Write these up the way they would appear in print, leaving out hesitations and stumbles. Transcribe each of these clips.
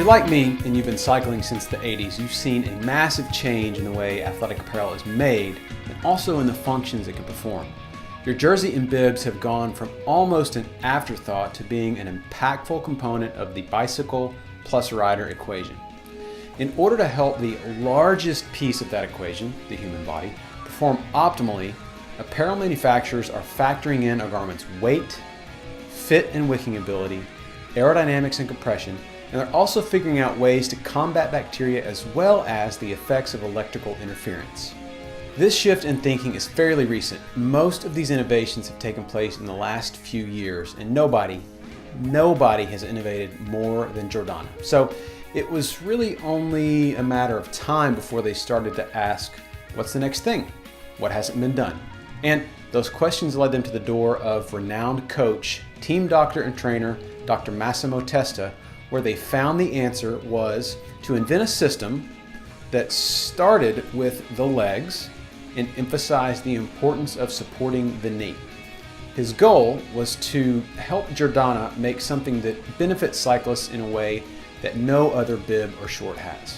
you're like me and you've been cycling since the 80s, you've seen a massive change in the way athletic apparel is made and also in the functions it can perform. Your jersey and bibs have gone from almost an afterthought to being an impactful component of the bicycle plus rider equation. In order to help the largest piece of that equation, the human body, perform optimally, apparel manufacturers are factoring in a garment's weight, fit and wicking ability, aerodynamics and compression, and they're also figuring out ways to combat bacteria as well as the effects of electrical interference. This shift in thinking is fairly recent. Most of these innovations have taken place in the last few years, and nobody has innovated more than Giordana. So it was really only a matter of time before they started to ask, what's the next thing? What hasn't been done? And those questions led them to the door of renowned coach, team doctor and trainer, Dr. Massimo Testa, where they found the answer was to invent a system that started with the legs and emphasized the importance of supporting the knee. His goal was to help Giordana make something that benefits cyclists in a way that no other bib or short has.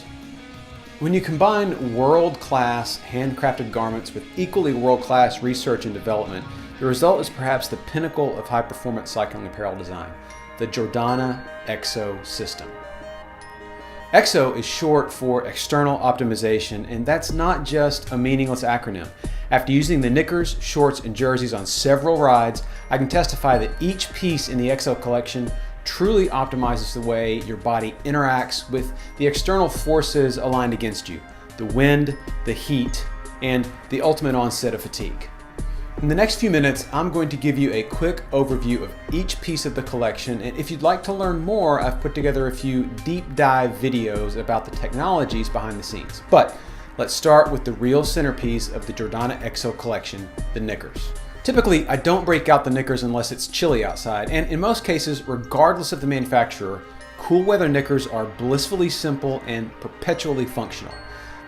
When you combine world-class handcrafted garments with equally world-class research and development, the result is perhaps the pinnacle of high-performance cycling apparel design, the Giordana EXO System. EXO is short for external optimization, and that's not just a meaningless acronym. After using the knickers, shorts, and jerseys on several rides, I can testify that each piece in the EXO collection truly optimizes the way your body interacts with the external forces aligned against you, the wind, the heat, and the ultimate onset of fatigue. In the next few minutes, I'm going to give you a quick overview of each piece of the collection, and if you'd like to learn more, I've put together a few deep dive videos about the technologies behind the scenes. But let's start with the real centerpiece of the Giordana EXO collection, the knickers. Typically, I don't break out the knickers unless it's chilly outside, and in most cases, regardless of the manufacturer, cool weather knickers are blissfully simple and perpetually functional.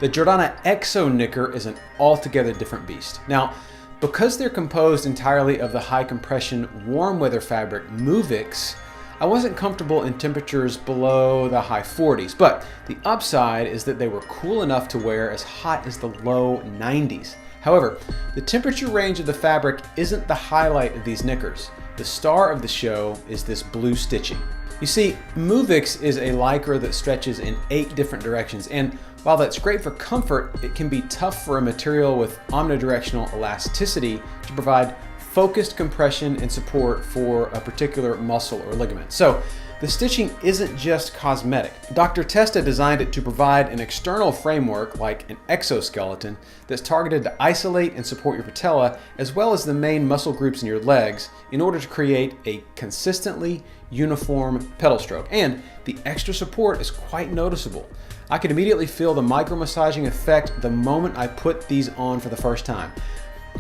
The Giordana EXO knicker is an altogether different beast. Now, because they're composed entirely of the high compression warm weather fabric Movix, I wasn't comfortable in temperatures below the high 40s, but the upside is that they were cool enough to wear as hot as the low 90s. However, the temperature range of the fabric isn't the highlight of these knickers. The star of the show is this blue stitching. You see, Movix is a lycra that stretches in 8 different directions, and while that's great for comfort, it can be tough for a material with omnidirectional elasticity to provide focused compression and support for a particular muscle or ligament. So the stitching isn't just cosmetic. Dr. Testa designed it to provide an external framework like an exoskeleton that's targeted to isolate and support your patella as well as the main muscle groups in your legs in order to create a consistently uniform pedal stroke. And the extra support is quite noticeable. I could immediately feel the micro-massaging effect the moment I put these on for the first time.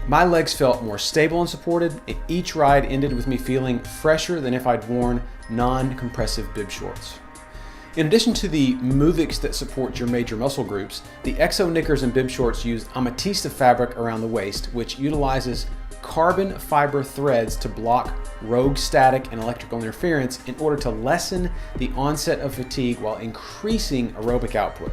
My legs felt more stable and supported, and each ride ended with me feeling fresher than if I'd worn non-compressive bib shorts. In addition to the Movix that supports your major muscle groups, the EXO knickers and bib shorts use amethyst fabric around the waist, which utilizes carbon fiber threads to block rogue static and electrical interference in order to lessen the onset of fatigue while increasing aerobic output.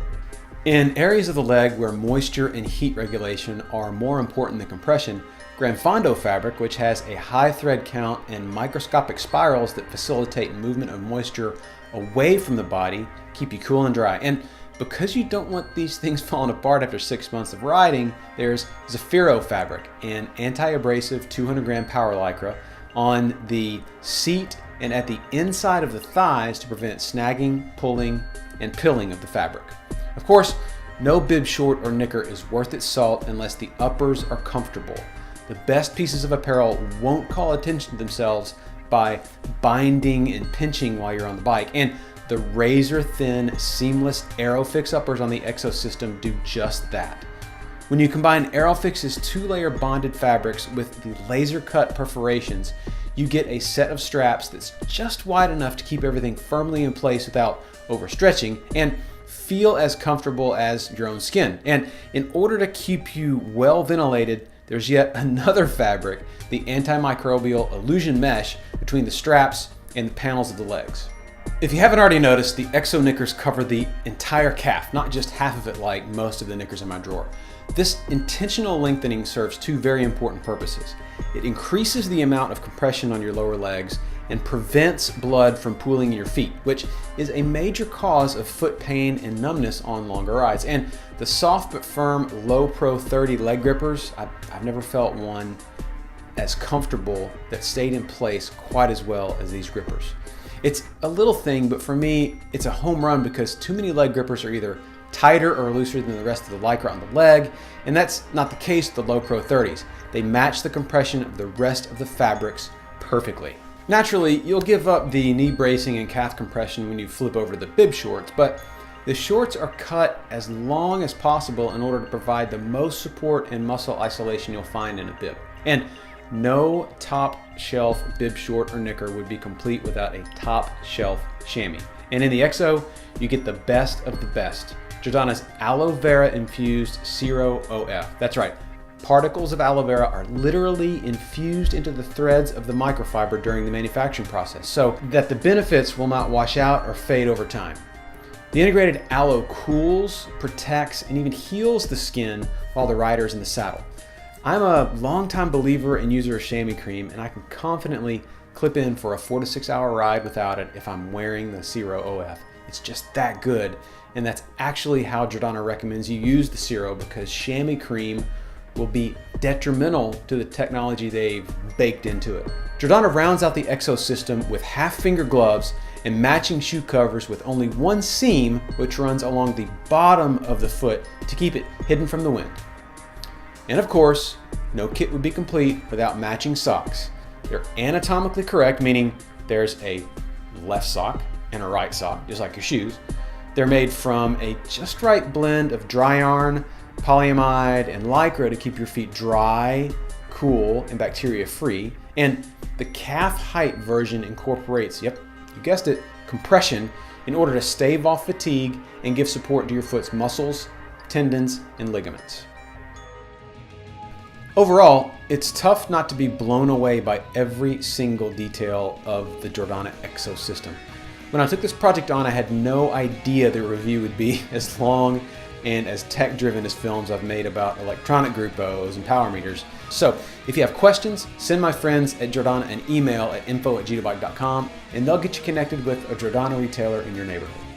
In areas of the leg where moisture and heat regulation are more important than compression, Granfondo fabric, which has a high thread count and microscopic spirals that facilitate movement of moisture away from the body, keep you cool and dry. And because you don't want these things falling apart after 6 months of riding, there's Zafiro fabric, an anti-abrasive 200-gram power lycra on the seat and at the inside of the thighs to prevent snagging, pulling, and pilling of the fabric. Of course, no bib short or knicker is worth its salt unless the uppers are comfortable. The best pieces of apparel won't call attention to themselves by binding and pinching while you're on the bike, and the razor-thin, seamless Aerofix uppers on the EXO system do just that. When you combine Aerofix's 2-layer bonded fabrics with the laser-cut perforations, you get a set of straps that's just wide enough to keep everything firmly in place without overstretching and feel as comfortable as your own skin. And in order to keep you well ventilated, there's yet another fabric, the antimicrobial illusion mesh between the straps and the panels of the legs. If you haven't already noticed, the EXO Knickers cover the entire calf, not just half of it like most of the knickers in my drawer. This intentional lengthening serves two very important purposes. It increases the amount of compression on your lower legs and prevents blood from pooling in your feet, which is a major cause of foot pain and numbness on longer rides. And the soft but firm Low Pro 30 leg grippers, I've never felt one as comfortable that stayed in place quite as well as these grippers. It's a little thing, but for me, it's a home run because too many leg grippers are either tighter or looser than the rest of the Lycra on the leg, and that's not the case with the Low Pro 30s. They match the compression of the rest of the fabrics perfectly. Naturally, you'll give up the knee bracing and calf compression when you flip over to the bib shorts, but the shorts are cut as long as possible in order to provide the most support and muscle isolation you'll find in a bib. And no top shelf bib short or knicker would be complete without a top shelf chamois. And in the EXO, you get the best of the best. Giordana's aloe vera infused Zero OF. That's right. Particles of aloe vera are literally infused into the threads of the microfiber during the manufacturing process, so that the benefits will not wash out or fade over time. The integrated aloe cools, protects, and even heals the skin while the rider is in the saddle. I'm a longtime believer and user of chamois cream, and I can confidently clip in for a 4 to 6 hour ride without it if I'm wearing the Zero OF. It's just that good, and that's actually how Giordana recommends you use the Zero, because chamois cream will be detrimental to the technology they've baked into it. Giordana rounds out the EXO system with half-finger gloves and matching shoe covers with only one seam, which runs along the bottom of the foot to keep it hidden from the wind. And of course, no kit would be complete without matching socks. They're anatomically correct, meaning there's a left sock and a right sock, just like your shoes. They're made from a just right blend of dry yarn, polyamide, and Lycra to keep your feet dry, cool, and bacteria free. And the calf height version incorporates, yep, you guessed it, compression in order to stave off fatigue and give support to your foot's muscles, tendons, and ligaments. Overall, it's tough not to be blown away by every single detail of the Giordana EXO system. When I took this project on, I had no idea the review would be as long and as tech-driven as films I've made about electronic gruppos and power meters. So if you have questions, send my friends at Giordana an email at info@gitobike.com, and they'll get you connected with a Giordana retailer in your neighborhood.